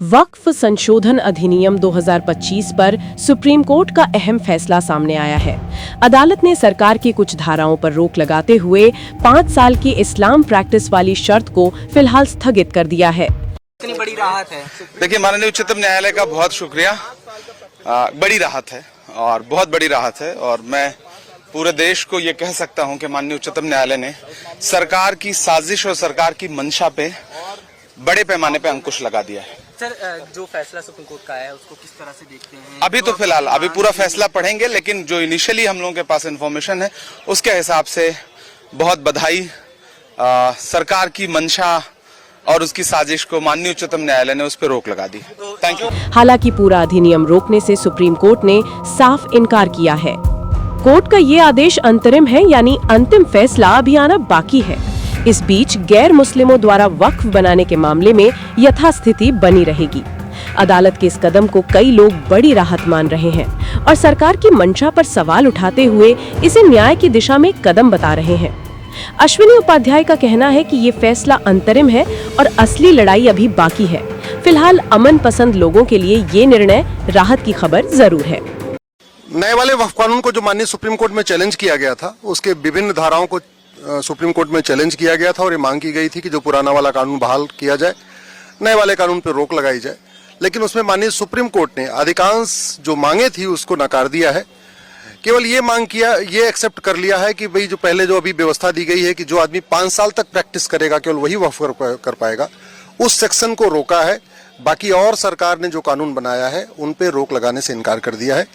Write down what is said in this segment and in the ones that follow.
वक्फ संशोधन अधिनियम 2025 पर सुप्रीम कोर्ट का अहम फैसला सामने आया है। अदालत ने सरकार की कुछ धाराओं पर रोक लगाते हुए 5 साल की इस्लाम प्रैक्टिस वाली शर्त को फिलहाल स्थगित कर दिया है। इतनी बड़ी राहत है। देखिए, माननीय उच्चतम न्यायालय का बहुत शुक्रिया। बड़ी राहत है और बहुत बड़ी राहत है, और मैं पूरे देश को ये कह सकता हूं कि माननीय उच्चतम न्यायालय ने सरकार की साजिश और सरकार की मंशा पे बड़े पैमाने पे अंकुश लगा दिया है। सर, जो फैसला सुप्रीम कोर्ट का है उसको किस तरह से देखते हैं? अभी तो फिलहाल अभी पूरा फैसला पढ़ेंगे, लेकिन जो इनिशियली हम लोगों के पास इन्फॉर्मेशन है उसके हिसाब से बहुत बधाई। सरकार की मंशा और उसकी साजिश को माननीय उच्चतम न्यायालय ने उस पर रोक लगा दी। Thank you. हालांकि पूरा अधिनियम रोकने से सुप्रीम कोर्ट ने साफ इनकार किया है। कोर्ट का ये आदेश अंतरिम है, यानी अंतिम फैसला अभी आना बाकी है। इस बीच गैर मुस्लिमों द्वारा वक्फ बनाने के मामले में यथास्थिति बनी रहेगी। अदालत के इस कदम को कई लोग बड़ी राहत मान रहे हैं और सरकार की मंशा पर सवाल उठाते हुए इसे न्याय की दिशा में कदम बता रहे हैं। अश्विनी उपाध्याय का कहना है कि ये फैसला अंतरिम है और असली लड़ाई अभी बाकी है। फिलहाल अमन पसंद लोगों के लिए ये निर्णय राहत की खबर जरूर है। नए वाले वक्फ कानून को जो माननीय सुप्रीम कोर्ट में चैलेंज किया गया था, उसके विभिन्न धाराओं को सुप्रीम कोर्ट में चैलेंज किया गया था और ये मांग की गई थी कि जो पुराना वाला कानून बहाल किया जाए, नए वाले कानून पर रोक लगाई जाए। लेकिन उसमें माननीय सुप्रीम कोर्ट ने अधिकांश जो मांगे थी उसको नकार दिया है। केवल ये मांग किया, ये एक्सेप्ट कर लिया है कि भाई जो पहले जो अभी व्यवस्था दी गई है कि जो आदमी 5 साल तक प्रैक्टिस करेगा केवल वही वक्फ कर पाएगा, उस सेक्शन को रोका है। बाकी और सरकार ने जो कानून बनाया है उन पे रोक लगाने से इनकार कर दिया है।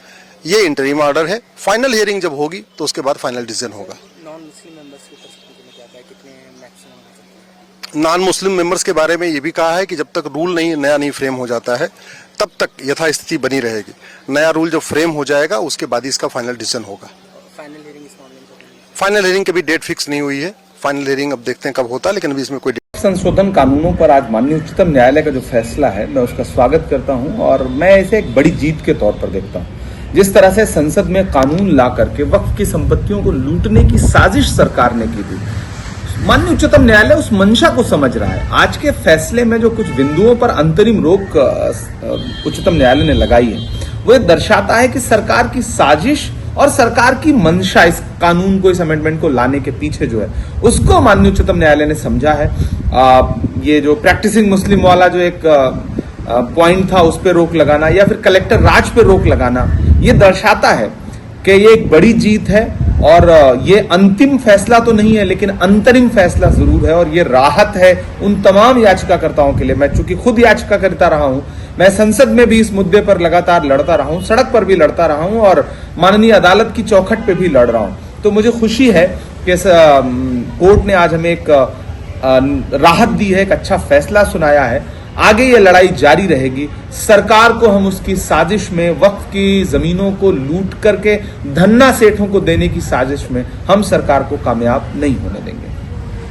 ये इंटरिम ऑर्डर है। फाइनल हियरिंग जब होगी तो उसके बाद फाइनल डिसीजन होगा। नॉन मुस्लिम मेंबर्स के परस्पेक्टिव में क्या है, कितने मैक्सिमम हो सकते हैं? नॉन मुस्लिम मेंबर्स के बारे में ये भी कहा है कि जब तक रूल नया नहीं फ्रेम हो जाता है तब तक यथास्थिति बनी रहेगी। नया रूल जब फ्रेम हो जाएगा उसके बाद इसका फाइनल डिसीजन होगा। फाइनल हियरिंग इस मामले में कब होगी? फाइनल हियरिंग की भी डेट फिक्स नहीं हुई है। फाइनल हियरिंग अब देखते हैं कब होता है, लेकिन अभी इसमें कोई संशोधन कानूनों पर आज माननीय उच्चतम न्यायालय का जो फैसला है, मैं उसका स्वागत करता हूं और मैं इसे एक बड़ी जीत के तौर पर देखता हूं। जिस तरह से संसद में कानून ला करके वक्फ की संपत्तियों को लूटने की साजिश सरकार ने की थी, माननीय उच्चतम न्यायालय उस मंशा को समझ रहा है। आज के फैसले में जो कुछ बिंदुओं पर अंतरिम रोक उच्चतम न्यायालय ने लगाई है, वो दर्शाता है कि सरकार की साजिश और सरकार की मंशा इस कानून को, इस अमेंडमेंट को लाने के पीछे जो है, उसको माननीय उच्चतम न्यायालय ने समझा है। ये जो प्रैक्टिसिंग मुस्लिम वाला जो एक पॉइंट था, उस पर रोक लगाना या फिर कलेक्टर राज पे रोक लगाना, ये दर्शाता है कि ये एक बड़ी जीत है। और ये अंतिम फैसला तो नहीं है, लेकिन अंतरिम फैसला जरूर है और ये राहत है उन तमाम याचिकाकर्ताओं के लिए। मैं चूंकि खुद याचिका करता रहा हूं, मैं संसद में भी इस मुद्दे पर लगातार लड़ता रहा हूं, सड़क पर भी लड़ता रहा हूं और माननीय अदालत की चौखट पे भी लड़ रहा हूं। तो मुझे खुशी है कि कोर्ट ने आज हमें एक राहत दी है, एक अच्छा फैसला सुनाया है। आगे ये लड़ाई जारी रहेगी। सरकार को हम उसकी साजिश में, वक्फ की जमीनों को लूट करके धन्ना सेठों को देने की साजिश में हम सरकार को कामयाब नहीं होने देंगे।